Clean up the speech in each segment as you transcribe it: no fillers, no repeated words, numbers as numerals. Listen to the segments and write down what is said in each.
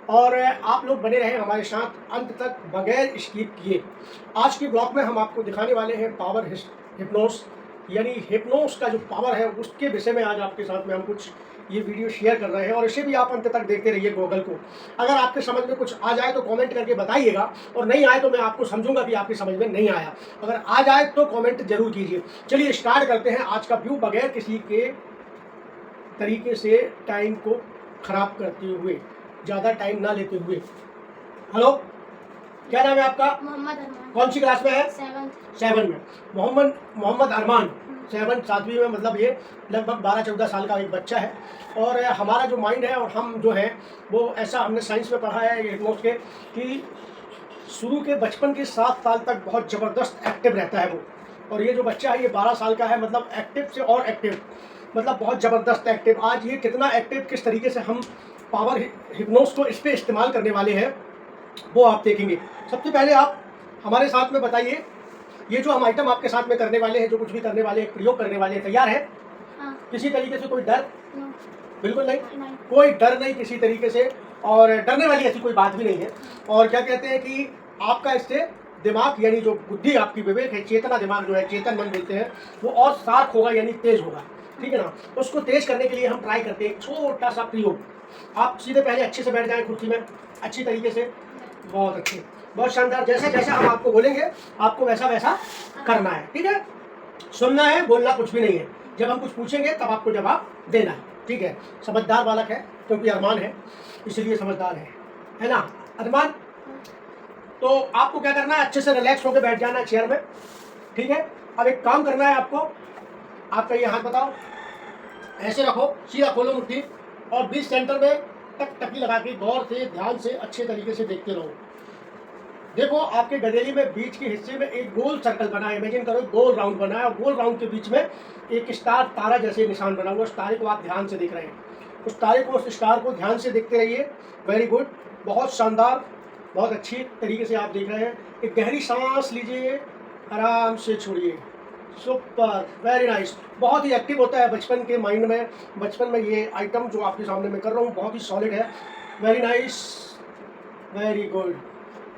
और आप लोग बने रहें हमारे साथ अंत तक बगैर स्किप किए। आज के ब्लॉग में हम आपको दिखाने वाले हैं पावर हिप्नोस, यानी हिप्नोस का जो पावर है उसके विषय में आज आपके साथ में हम कुछ ये वीडियो शेयर कर रहे हैं। और इसे भी आप अंत तक देखते रहिए गूगल को। अगर आपके समझ में कुछ आ जाए तो कमेंट करके बताइएगा, और नहीं आए तो मैं आपको समझूंगा कि आपकी समझ में नहीं आया। अगर आ जाए तो कमेंट जरूर कीजिए। चलिए स्टार्ट करते हैं आज का व्यू बगैर किसी के तरीके से टाइम को खराब करते हुए, ज़्यादा टाइम ना लेते हुए। हेलो, क्या नाम है आपका? मोहम्मद अरमान। कौन सी क्लास में है? 7 में। मोहम्मद अरमान 7वीं में, मतलब ये लगभग 12-14 साल का एक बच्चा है। और हमारा जो माइंड है और हम जो है वो ऐसा हमने साइंस में पढ़ा है हिप्नोस के कि शुरू के बचपन के 7 साल तक बहुत ज़बरदस्त एक्टिव रहता है वो। और ये जो बच्चा है ये 12 साल का है, मतलब एक्टिव से और एक्टिव, मतलब बहुत ज़बरदस्त एक्टिव। आज ये कितना एक्टिव, किस तरीके से हम पावर हिप्नोस को इस पर इस्तेमाल करने वाले हैं वो आप देखेंगे। सबसे पहले आप हमारे साथ में बताइए, ये जो हम आइटम आपके साथ में करने वाले हैं, जो कुछ भी करने वाले हैं, प्रयोग करने वाले हैं, तैयार है? हाँ। किसी तरीके से कोई डर? नो। बिल्कुल नहीं, नहीं। कोई डर नहीं किसी तरीके से, और डरने वाली ऐसी कोई बात भी नहीं है। और क्या कहते हैं कि आपका इससे दिमाग, यानी जो बुद्धि आपकी, विवेक है, चेतना दिमाग जो है, चेतन मन बोलते हैं, वो और शार्प होगा, यानी तेज होगा। ठीक है ना? उसको तेज करने के लिए हम ट्राई करते हैं एक छोटा सा प्रयोग। आप सीधे पहले अच्छे से बैठ जाएं कुर्सी में, अच्छी तरीके से। बहुत अच्छे, बहुत शानदार। जैसे जैसे हम आपको बोलेंगे आपको वैसा वैसा करना है। ठीक है? सुनना है, बोलना कुछ भी नहीं है। जब हम कुछ पूछेंगे तब आपको जवाब देना है। ठीक है? समझदार बालक है, क्योंकि अरमान है इसलिए समझदार है ना अरमान? तो आपको क्या करना है, अच्छे से रिलैक्स होकर बैठ जाना है चेयर में। ठीक है? अब एक काम करना है आपको, आपका ये हाथ बताओ, ऐसे रखो, सीधा खोलो मुट्ठी, और बीच सेंटर में टकी लगा के गौर से, ध्यान से, अच्छे तरीके से देखते रहो। देखो आपके गदेली में बीच के हिस्से में एक गोल सर्कल बना है, इमेजिन करो गोल राउंड बना है, और गोल राउंड के बीच में एक स्टार, तारा जैसे निशान बना हुआ। उस तारे को आप ध्यान से देख रहे हैं, उस तारे को, उस स्टार को ध्यान से देखते रहिए। वेरी गुड, बहुत शानदार, बहुत अच्छी तरीके से आप देख रहे हैं। एक गहरी सांस लीजिए, आराम से छोड़िए। Super, very nice. बहुत ही एक्टिव होता है बचपन के माइंड में। बचपन में ये आइटम जो आपके सामने मैं कर रहा हूँ बहुत ही सॉलिड है। Very nice, very good.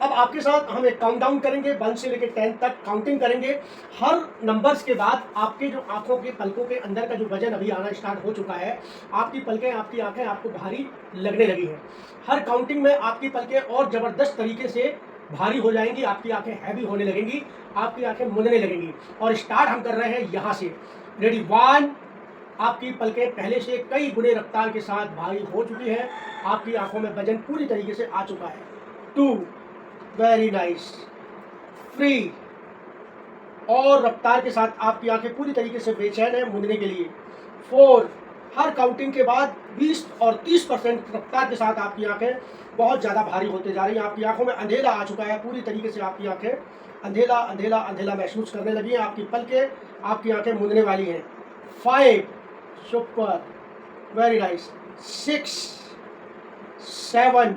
अब आपके साथ हम एक काउंटडाउन करेंगे, 1 से लेकर 10 तक काउंटिंग करेंगे। हर नंबर्स के बाद आपके जो आंखों के पलकों के अंदर का जो वजन अभी आना स्टार्ट हो चुका है, आपकी पलकें, आपकी आंखें आपको भारी लगने लगी हैं। हर काउंटिंग में आपकी पलकें और ज़बरदस्त तरीके से भारी हो जाएंगी, आपकी आंखें हैवी होने लगेंगी, आपकी आंखें मुनने लगेंगी। और स्टार्ट हम कर रहे हैं यहाँ से। रेडी? 1, आपकी पलकें पहले से कई गुने रफ्तार के साथ भारी हो चुकी है, आपकी आंखों में वजन पूरी तरीके से आ चुका है। 2, वेरी नाइस। 3, और रफ्तार के साथ आपकी आंखें पूरी तरीके से बेचैन है मुड़ने के लिए। 4, हर काउंटिंग के बाद 20 और 30% रफ्तार के साथ आपकी आंखें बहुत ज़्यादा भारी होते जा रही हैं। आपकी आंखों में अंधेरा आ चुका है, पूरी तरीके से आपकी आंखें अंधेला अंधेला अंधेला महसूस करने लगी हैं। आपकी पलकें, आपकी आंखें मुड़ने वाली हैं। 5, सुपर, वेरी नाइस। 6, 7,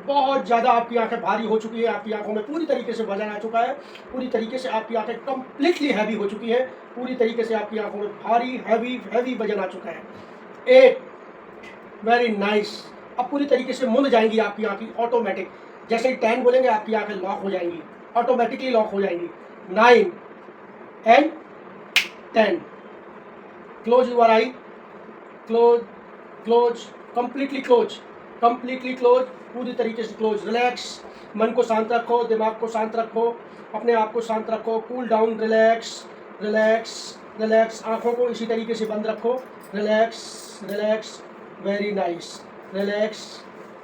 बहुत ज़्यादा आपकी आंखें भारी हो चुकी है, आपकी आंखों में पूरी तरीके से वजन आ चुका है, पूरी तरीके से आपकी आंखें कंप्लीटली हैवी हो चुकी है, पूरी तरीके से आपकी आंखों में भारी हैवी वजन आ चुका है। 8, वेरी नाइस। अब पूरी तरीके से मुंद जाएंगी आपकी आंखें ऑटोमेटिक, जैसे ही 10 बोलेंगे आपकी आंखें लॉक हो जाएंगी, ऑटोमेटिकली लॉक हो जाएंगी। 9 and 10, close your eye, close, close, completely close, completely close, पूरी तरीके से क्लोज। रिलैक्स, मन को शांत रखो, दिमाग को शांत रखो, अपने आप को शांत रखो। Cool down, relax, relax, relax. आंखों को इसी तरीके से बंद रखो। Relax, relax, very nice. Relax,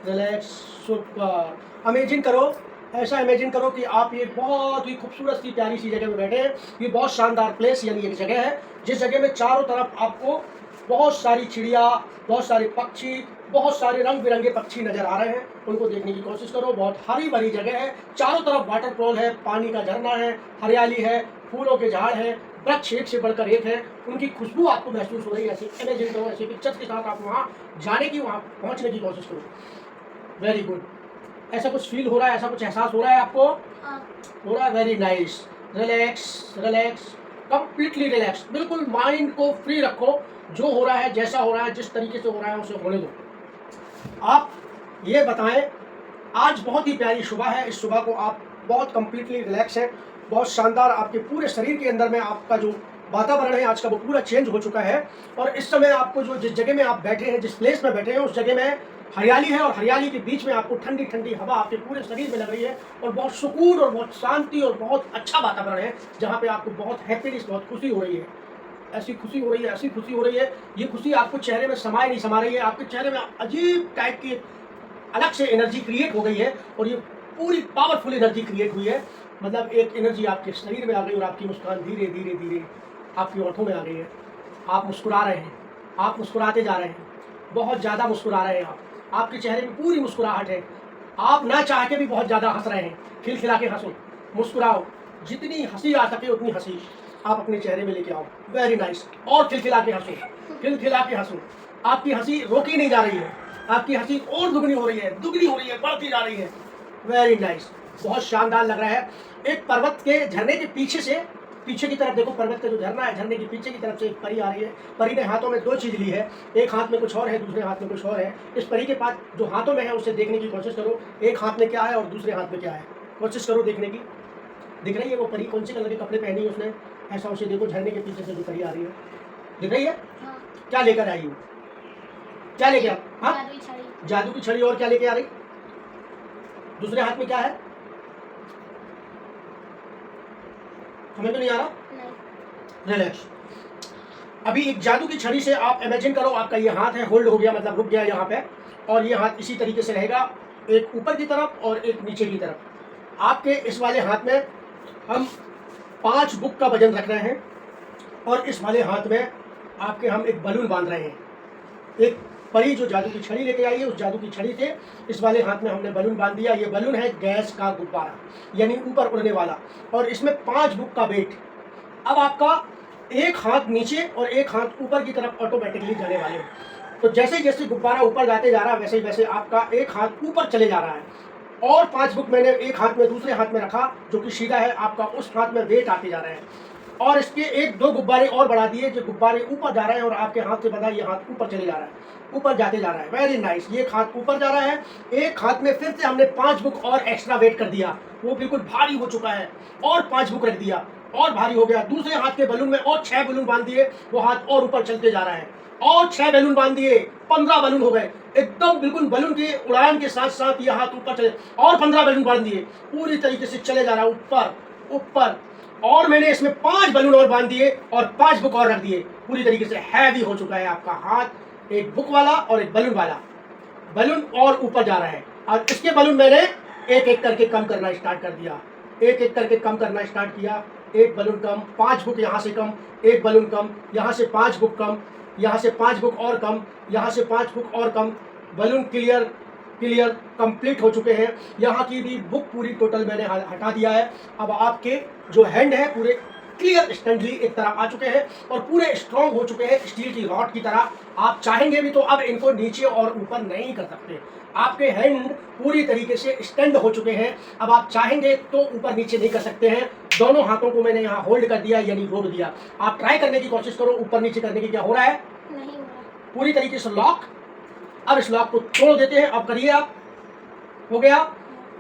relax, super. Imagine करो, ऐसा इमेजिन करो कि आप ये बहुत ही खूबसूरत सी प्यारी सी जगह में बैठे हैं। ये बहुत शानदार प्लेस, यानी एक जगह है जिस जगह में चारों तरफ आपको बहुत सारी चिड़िया, बहुत सारे पक्षी, बहुत सारे रंग बिरंगे पक्षी नजर आ रहे हैं। उनको देखने की कोशिश करो। बहुत हरी भरी जगह है, चारों तरफ वाटरफॉल है, पानी का झरना है, हरियाली है, फूलों के झाड़ है, वृक्ष एक से बढ़कर एक है, उनकी खुशबू आपको महसूस हो रही है। ऐसी इमेजिन करो, ऐसी पिक्चर्स के साथ आप वहाँ जाने की, वहाँ पहुँचने की कोशिश करो। Very good. ऐसा कुछ फील हो रहा है, ऐसा कुछ एहसास हो रहा है आपको? हो रहा है? Very nice. Relax, relax, completely relax, बिल्कुल माइंड को फ्री रखो। जो हो रहा है, जैसा हो रहा है, जिस तरीके से हो रहा है उसे होने दो। आप ये बताएं, आज बहुत ही प्यारी सुबह है, इस सुबह को आप बहुत कंप्लीटली रिलैक्स हैं, बहुत शानदार, आपके पूरे शरीर के अंदर में आपका जो वातावरण है आज का वो पूरा चेंज हो चुका है। और इस समय आपको जो जिस जगह में आप बैठे हैं, जिस प्लेस में बैठे हैं, उस जगह में हरियाली है और हरियाली के बीच में आपको ठंडी ठंडी हवा आपके पूरे शरीर में लग रही है और बहुत सुकून और बहुत शांति और बहुत अच्छा वातावरण है, जहाँ पे आपको बहुत हैप्पीनेस, बहुत खुशी हो रही है। ऐसी खुशी हो रही है, ऐसी खुशी हो रही है, ये खुशी आपको चेहरे में समाये नहीं समा रही है, आपके चेहरे में अजीब टाइप की अलग से एनर्जी क्रिएट हो गई है और ये पूरी पावरफुल एनर्जी क्रिएट हुई है। मतलब एक एनर्जी आपके शरीर में आ गई और आपकी मुस्कान धीरे धीरे धीरे आपकी ओंठों में आ गई है। आप मुस्कुरा रहे हैं, आप मुस्कुराते जा रहे हैं, बहुत ज़्यादा मुस्कुरा रहे हैं आप, आपके चेहरे में पूरी मुस्कुराहट है, आप ना चाह के भी बहुत ज़्यादा हंस रहे हैं। खिलखिला के हंसो, मुस्कुराओ, जितनी हंसी आ सके उतनी हंसी आप अपने चेहरे में लेके आओ। Very nice. और खिलखिला के हंसो, खिलखिला के हंसो, आपकी हंसी रोकी नहीं जा रही है, आपकी हंसी और दुगनी हो रही है, दुगनी हो रही है, बढ़ती जा रही है। वेरी नाइस, बहुत शानदार लग रहा है। एक पर्वत के झरने के पीछे से, पीछे की तरफ देखो, पर्वत का जो झरना है, झरने के पीछे की तरफ से एक परी आ रही है। परी ने हाथों में दो चीज़ ली है, एक हाथ में कुछ और है, दूसरे हाथ में कुछ और है। इस परी के पास जो हाथों में है उसे देखने की कोशिश करो, एक हाथ में क्या है और दूसरे हाथ में क्या है, कोशिश करो देखने की। दिख रही है वो परी? कौन से कलर के कपड़े पहनी है उसने? ऐसा उसे देखो, झरने के पीछे से जो परी आ रही है, दिख रही है? हाँ। क्या लेकर आई हो? क्या लेके आ? हाँ, जादुई छड़ी। जादू की छड़ी। और क्या लेके आ रही? दूसरे हाथ में क्या है? समझ में नहीं आ रहा? नहीं। रिलैक्स। अभी एक जादू की छड़ी से आप इमेजिन करो, आपका ये हाथ है, होल्ड हो गया, मतलब रुक गया यहाँ पे, और ये हाथ इसी तरीके से रहेगा, एक ऊपर की तरफ और एक नीचे की तरफ। आपके इस वाले हाथ में हम 5 बुक का वजन रख रहे हैं और इस वाले हाथ में आपके हम एक बलून बांध रहे हैं। एक परी जो जादू की छड़ी लेके आई है, उस जादू की छड़ी से इस वाले हाथ में हमने बलून बांध दिया। ये बलून है गैस का गुब्बारा, यानी ऊपर उड़ने वाला, और इसमें 5 बुक का वेट। अब आपका एक हाथ नीचे और एक हाथ ऊपर की तरफ ऑटोमेटिकली जाने वाले हैं। तो जैसे जैसे गुब्बारा ऊपर जाते जा रहा है, वैसे वैसे आपका एक हाथ ऊपर चले जा रहा है। और 5 बुक मैंने एक हाथ में दूसरे हाथ में रखा, जो कि सीधा है, आपका उस हाथ में वेट आते जा रहे हैं। और इसके 1-2 गुब्बारे और बढ़ा दिए, जो गुब्बारे ऊपर जा रहे हैं और आपके हाथ से बंधा ये हाथ ऊपर चले जा रहा है, ऊपर जाते जा रहा है। Very nice. ये हाथ ऊपर जा रहा है, एक हाथ में फिर से हमने 5 बुक और एक्स्ट्रा वेट कर दिया, वो बिल्कुल भारी हो चुका है, और 5 बुक रख दिया और भारी हो गया। दूसरे हाथ के बलून में और 6 बलून बांध दिए, वो हाथ और ऊपर चलते जा रहा है, और 6 बैलून बांध दिए, 15 बैलून हो गए एकदम बिल्कुल बैलून की उड़ान के साथ साथ ये हाथ ऊपर चले, और 15 बैलून बांध दिए, पूरी तरीके से चले जा रहा है ऊपर ऊपर। और मैंने इसमें 5 बैलून और बांध दिए और 5 बुक और रख दिए, पूरी तरीके से हैवी हो चुका है आपका हाथ, एक बुक वाला और एक बैलून वाला। बैलून और ऊपर जा रहा है, और इसके बैलून मैंने एक एक करके कम करना स्टार्ट कर दिया, एक एक करके कम करना स्टार्ट किया। एक बैलून कम, 5 बुक यहाँ से कम, एक बैलून कम, यहाँ से 5 बुक कम, यहाँ से 5 बुक और कम, यहाँ से 5 बुक और कम। बैलून क्लियर क्लियर कंप्लीट हो चुके हैं। यहाँ की भी बुक पूरी टोटल मैंने हटा दिया है। अब आपके जो हैंड है पूरे क्लियर स्टैंडली एक तरफ आ चुके हैं और पूरे स्ट्रॉन्ग हो चुके हैं स्टील की रॉड की तरह। आप चाहेंगे भी तो अब इनको नीचे और ऊपर नहीं कर सकते। आपके हैंड पूरी तरीके से स्टैंड हो चुके हैं, अब आप चाहेंगे तो ऊपर नीचे नहीं कर सकते हैं। दोनों हाथों को मैंने यहाँ होल्ड कर दिया, यानी रोक दिया। आप ट्राई करने की कोशिश करो ऊपर नीचे करने की, क्या हो रहा है? नहीं हो रहा। पूरी तरीके से लॉक। अब इस लॉक को तोड़ देते हैं, अब करिए आप। हो गया,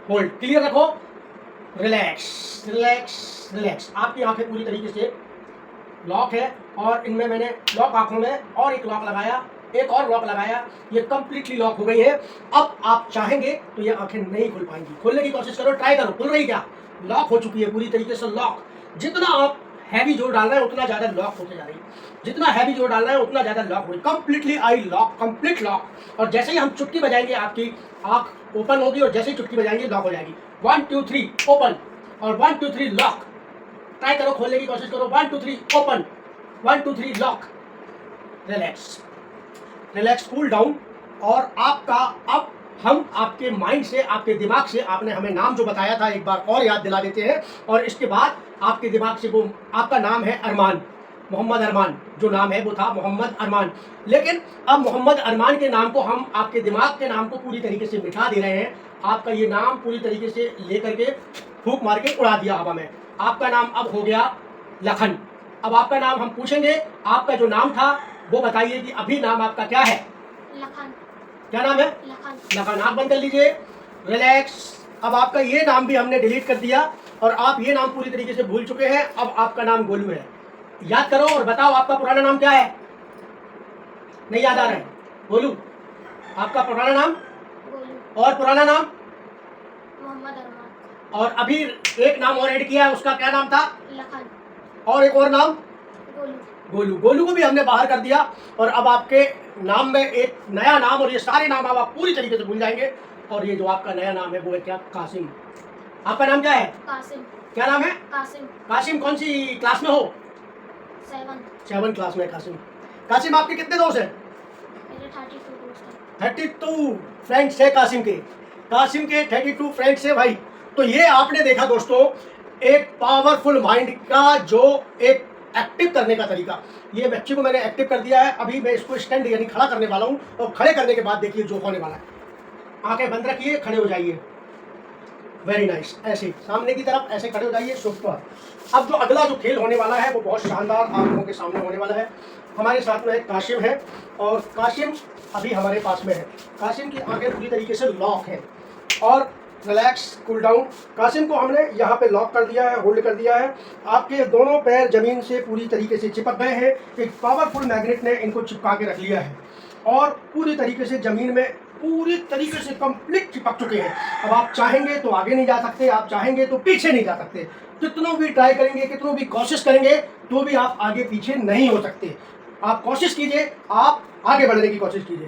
होल्ड, क्लियर रखो, रिलैक्स रिलैक्स रिलैक्स। आपकी आंखें पूरी तरीके से लॉक है, और इनमें मैंने लॉक आंखों में और एक लॉक लगाया, एक और लॉक लगाया, ये कंप्लीटली लॉक हो गई है। अब आप चाहेंगे तो ये आंखें नहीं खुल पाएंगी। खोलने की कोशिश करो, ट्राई करो, खुल रही क्या? लॉक हो चुकी है पूरी तरीके से लॉक। जितना आप हैवी जोर डाल रहे हैं उतना ज़्यादा लॉक होते जा रही है, जितना हैवी जोर डाल रहे हैं उतना ज़्यादा लॉक हो रही है। Completely I lock, complete lock. और जैसे ही हम चुटकी बजाएंगे आपकी आंख ओपन होगी, और जैसे ही चुटकी बजाएंगे लॉक हो जाएगी। 1 2 3 ओपन, और 1 2 3 लॉक। ट्राई करो, खोलने की कोशिश करो, 1 2 3 open, 1 2 3 lock. Relax relax, cool down. और आपका अब हम आपके माइंड से, आपके दिमाग से, आपने हमें नाम जो बताया था एक बार और याद दिला देते हैं। और इसके बाद आपके दिमाग से, वो आपका नाम है अरमान, मोहम्मद अरमान, जो नाम है वो था मोहम्मद अरमान। लेकिन अब मोहम्मद अरमान के नाम को हम आपके दिमाग के नाम को पूरी तरीके से मिटा दे रहे हैं। आपका ये नाम पूरी तरीके से लेकर के फूंक मार के उड़ा दिया हवा में। आपका नाम अब हो गया लखन। अब आपका नाम हम पूछेंगे, आपका जो नाम था वो बताइए कि अभी नाम आपका क्या है? लखन। क्या नाम है? लखन। लखन। आँख बंद कर लीजिए, रिलैक्स। अब आपका ये नाम भी हमने डिलीट कर दिया और आप ये नाम पूरी तरीके से भूल चुके हैं। अब आपका नाम गोलू है। याद करो और बताओ आपका पुराना नाम क्या है? नहीं याद आ रहा है? गोलू आपका पुराना नाम गोलू। और पुराना नाम, मोहम्मद अरमान। और अभी एक नाम और ऐड किया है, उसका क्या नाम था? लखन। और एक और नाम गोलू। गोलू। गोलू को भी हमने बाहर कर दिया और अब आपके नाम में एक नया नाम, और ये सारे नाम अब आप पूरी तरीके से भूल जाएंगे। और ये जो आपका नया नाम है वो है क्या? कासिम। आपका नाम क्या है? कासिम। क्या नाम है? कासिम। कासिम। कौन सी क्लास में हो? 7 क्लास में। कासिम। कासिम आपके कितने दोस्त हैं? मेरे 32 दोस्त हैं। 32 फ्रेंड्स है कासिम के। कासिम के 32 फ्रेंड्स है भाई। तो ये आपने देखा दोस्तों, एक पावरफुल माइंड का जो एक एक्टिव करने का तरीका। ये बच्चे को मैंने एक्टिव कर दिया है। अभी मैं इसको स्टैंड यानी खड़ा करने वाला हूँ और खड़े करने के बाद देखिए जो होने वाला है। आंखें बंद रखिए, खड़े हो जाइए। Very nice. ऐसे सामने की तरफ ऐसे खड़े हो जाइए, सुपर। अब जो अगला जो खेल होने वाला है वो बहुत शानदार आप लोगों के सामने होने वाला है। हमारे साथ में काशिम है और काशिम अभी हमारे पास में है। काशिम की आंखें पूरी तरीके से लॉक है और रिलैक्स, कूल डाउन। काशिम को हमने यहाँ पे लॉक कर दिया है, होल्ड कर दिया है। आपके दोनों पैर जमीन से पूरी तरीके से चिपक गए हैं। एक पावरफुल मैग्नेट ने इनको चिपका के रख लिया है और पूरी तरीके से जमीन में पूरी तरीके से कंप्लीट चिपक चुके हैं। अब आप चाहेंगे तो आगे नहीं जा सकते, आप चाहेंगे तो पीछे नहीं जा सकते। कितनों भी ट्राई करेंगे, कितनों भी कोशिश करेंगे तो भी आप आगे पीछे नहीं हो सकते। आप कोशिश कीजिए, आप आगे बढ़ने की कोशिश कीजिए।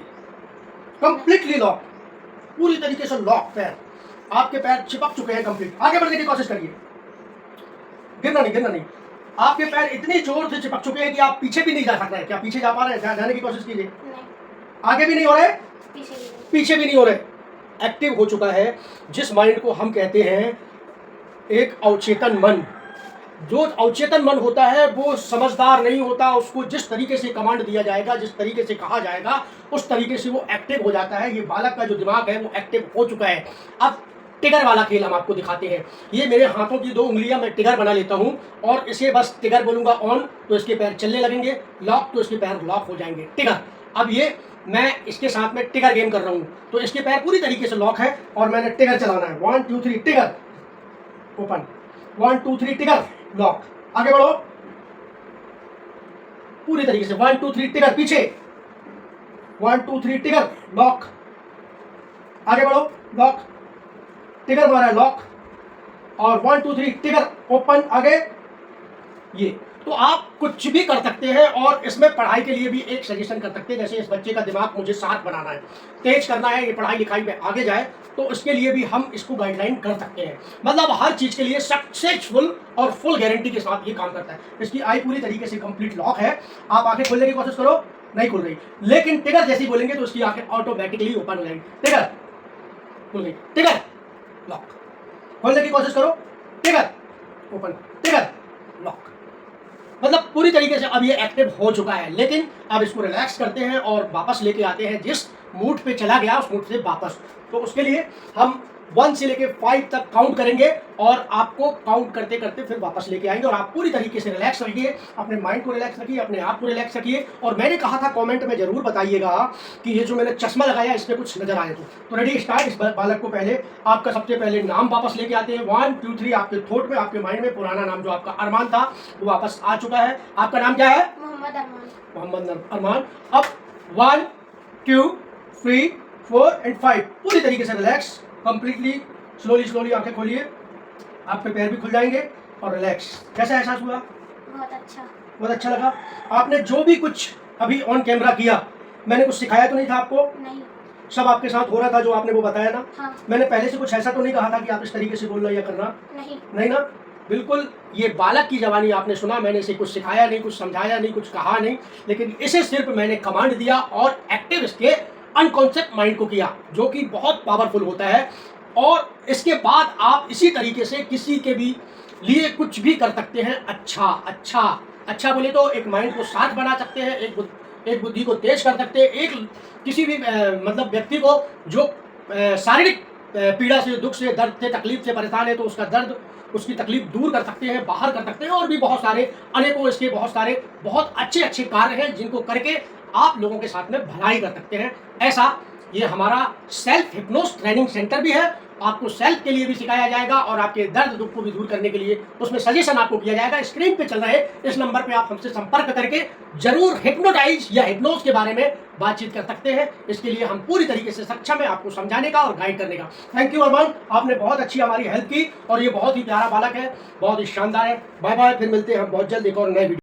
कंप्लीटली लॉक, पूरी तरीके से लॉक पैर। आपके पैर चिपक चुके हैं कंप्लीट। आगे बढ़ने की कोशिश करिए, गिरना नहीं, गिरना नहीं। आपके पैर इतनी जोर से चिपक चुके हैं कि आप पीछे भी नहीं जा सकते हैं। क्या पीछे जा पा रहे हैं? जाने की कोशिश कीजिए। नहीं। आगे भी नहीं हो रहे, पीछे भी नहीं। पीछे भी नहीं हो रहे। एक्टिव हो चुका है जिस माइंड को हम कहते हैं एक अवचेतन मन। जो अवचेतन मन होता है वो समझदार नहीं होता। उसको जिस तरीके से कमांड दिया जाएगा, जिस तरीके से कहा जाएगा, उस तरीके से वो एक्टिव हो जाता है। ये बालक का जो दिमाग है वो एक्टिव हो चुका है। अब टिगर वाला खेल हम आपको दिखाते हैं। ये मेरे हाथों की 2 उंगलियां मैं टिगर बना लेता हूं और इसे बस टिगर बोलूंगा ऑन तो इसके पैर चलने लगेंगे, लॉक तो इसके पैर लॉक हो जाएंगे। टिगर। अब ये मैं इसके साथ में टिगर गेम कर रहा हूं तो इसके पैर पूरी तरीके से लॉक है और मैंने टिगर चलाना है। 1 2 3 टिगर ओपन, 1 2 3 टिगर लॉक। आगे बढ़ो पूरी तरीके से। 1 2 3 टिगर पीछे, 1 2 3 टिगर लॉक। आगे बढ़ो, लॉक, टिगर मारा है लॉक और 1 2 3 टिगर ओपन। आगे ये तो आप कुछ भी कर सकते हैं और इसमें पढ़ाई के लिए भी एक सजेशन कर सकते हैं। जैसे इस बच्चे का दिमाग मुझे शार्प बनाना है, तेज करना है, ये पढ़ाई लिखाई में आगे जाए तो उसके लिए भी हम इसको गाइडलाइन कर सकते हैं। मतलब हर चीज के लिए सक्सेसफुल और फुल गारंटी के साथ ये काम करता है। इसकी आई पूरी तरीके से कंप्लीट लॉक है। आप आंखें खोलने की कोशिश करो, नहीं खुल रही, लेकिन टिगर जैसी बोलेंगे तो उसकी आंखें ऑटोमेटिकली ओपन हो जाएंगी। टिगर खुल गई, टिगर लॉक। खोलने की कोशिश करो, टिगर ओपन, टिगर लॉक। मतलब पूरी तरीके से अब ये एक्टिव हो चुका है। लेकिन अब इसको रिलैक्स करते हैं और वापस लेके आते हैं जिस मूड पे चला गया उस मूड से वापस। तो उसके लिए हम 1 से लेके 5 तक काउंट करेंगे और आपको काउंट करते करते फिर वापस लेके आएंगे। और आप पूरी तरीके से रिलैक्स रखिए, अपने माइंड को रिलैक्स रखिए, अपने आप को रिलैक्स रखिए। और मैंने कहा था कमेंट में जरूर बताइएगा कि ये जो मैंने चश्मा लगाया इसमें कुछ नजर आए तो रेडी स्टार्ट। इस बालक को पहले आपका सबसे पहले नाम वापस लेके आते हैं। 1 2 3 आपके थॉट में, आपके माइंड में पुराना नाम जो आपका अरमान था वो वापस आ चुका है। आपका नाम क्या है? मोहम्मद अरमान। मोहम्मद अरमान। अब 1 2 3 4 एंड 5 पूरी तरीके से रिलैक्स, कंप्लीटली स्लोली आंखें खोलिए। आपके पैर भी खुल जाएंगे और रिलैक्स। कैसा एहसास हुआ? बहुत अच्छा। बहुत अच्छा लगा। आपने जो भी कुछ अभी ऑन कैमरा किया, मैंने कुछ सिखाया तो नहीं था आपको? नहीं। सब आपके साथ हो रहा था जो आपने वो बताया ना? हाँ। मैंने पहले से कुछ ऐसा तो नहीं कहा था कि आप इस तरीके से बोलना या करना? नहीं। नहीं ना? बिल्कुल ये बालक की जवानी आपने सुना। मैंने इसे कुछ सिखाया नहीं, कुछ समझाया नहीं, कुछ कहा नहीं, लेकिन इसे सिर्फ मैंने कमांड दिया और एक्टिव इसके अनकॉन्सेप्ट माइंड को किया जो कि बहुत पावरफुल होता है। और इसके बाद आप इसी तरीके से किसी के भी लिए कुछ भी कर सकते हैं। अच्छा बोले तो एक माइंड को शांत बना सकते हैं, एक बुद्धि को तेज कर सकते हैं। एक किसी भी मतलब व्यक्ति को जो शारीरिक पीड़ा से, दुख से, दर्द से, तकलीफ से परेशान है तो उसका दर्द, उसकी तकलीफ दूर कर सकते हैं, बाहर कर सकते हैं। और भी बहुत सारे अनेकों इसके बहुत सारे बहुत अच्छे कार्य हैं जिनको करके आप लोगों के साथ में भलाई कर सकते हैं। ऐसा ये हमारा सेल्फ हिप्नोस ट्रेनिंग सेंटर भी है। आपको सेल्फ के लिए भी सिखाया जाएगा और आपके दर्द दुख को भी दूर करने के लिए उसमें सजेशन आपको किया जाएगा। स्क्रीन पे चल रहे इस नंबर पे आप हमसे संपर्क करके जरूर हिप्नोटाइज या हिप्नोस के बारे में बातचीत कर सकते हैं। इसके लिए हम पूरी तरीके से सक्षम है आपको समझाने का और गाइड करने का। थैंक यू अरमान, आपने बहुत अच्छी हमारी हेल्प की और ये बहुत ही प्यारा बालक है, बहुत ही शानदार है। बाय बाय, फिर मिलते हैं हम बहुत जल्द एक और नए वीडियो।